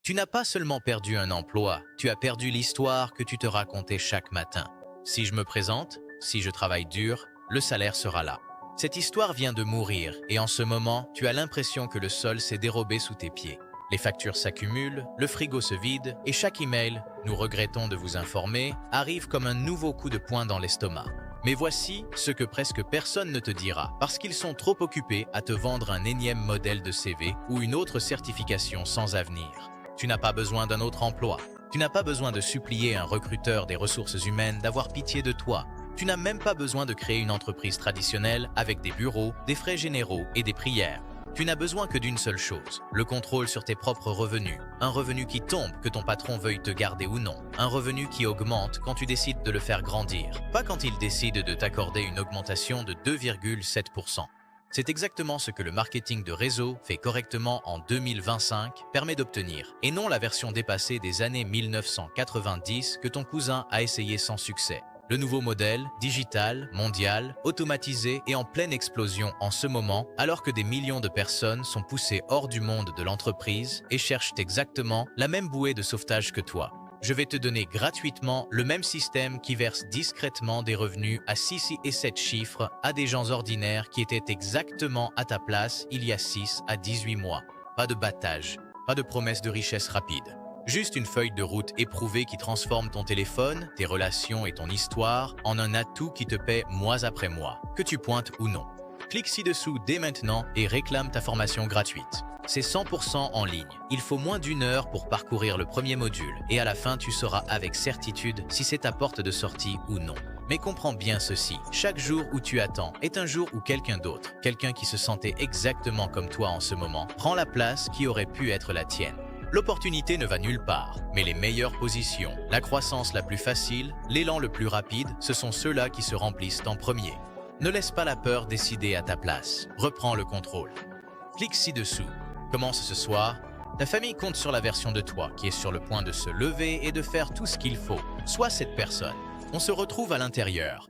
Tu n'as pas seulement perdu un emploi, tu as perdu l'histoire que tu te racontais chaque matin. Si je me présente, si je travaille dur, le salaire sera là. Cette histoire vient de mourir et en ce moment, tu as l'impression que le sol s'est dérobé sous tes pieds. Les factures s'accumulent, le frigo se vide et chaque email, nous regrettons de vous informer, arrive comme un nouveau coup de poing dans l'estomac. Mais voici ce que presque personne ne te dira, parce qu'ils sont trop occupés à te vendre un énième modèle de CV ou une autre certification sans avenir. Tu n'as pas besoin d'un autre emploi. Tu n'as pas besoin de supplier un recruteur des ressources humaines d'avoir pitié de toi. Tu n'as même pas besoin de créer une entreprise traditionnelle avec des bureaux, des frais généraux et des prières. Tu n'as besoin que d'une seule chose, le contrôle sur tes propres revenus. Un revenu qui tombe, que ton patron veuille te garder ou non. Un revenu qui augmente quand tu décides de le faire grandir. Pas quand il décide de t'accorder une augmentation de 2,7%. C'est exactement ce que le marketing de réseau, fait correctement en 2025, permet d'obtenir, et non la version dépassée des années 1990 que ton cousin a essayé sans succès. Le nouveau modèle, digital, mondial, automatisé et en pleine explosion en ce moment, alors que des millions de personnes sont poussées hors du monde de l'entreprise et cherchent exactement la même bouée de sauvetage que toi. Je vais te donner gratuitement le même système qui verse discrètement des revenus à 6 et 7 chiffres à des gens ordinaires qui étaient exactement à ta place il y a 6 à 18 mois. Pas de battage, pas de promesse de richesse rapide. Juste une feuille de route éprouvée qui transforme ton téléphone, tes relations et ton histoire en un atout qui te paie mois après mois, que tu pointes ou non. Clique ci-dessous dès maintenant et réclame ta formation gratuite. C'est 100% en ligne. Il faut moins d'une heure pour parcourir le premier module et à la fin tu sauras avec certitude si c'est ta porte de sortie ou non. Mais comprends bien ceci, chaque jour où tu attends est un jour où quelqu'un d'autre, quelqu'un qui se sentait exactement comme toi en ce moment, prend la place qui aurait pu être la tienne. L'opportunité ne va nulle part, mais les meilleures positions, la croissance la plus facile, l'élan le plus rapide, ce sont ceux-là qui se remplissent en premier. Ne laisse pas la peur décider à ta place. Reprends le contrôle. Clique ci-dessous. Commence ce soir. Ta famille compte sur la version de toi qui est sur le point de se lever et de faire tout ce qu'il faut. Sois cette personne. On se retrouve à l'intérieur.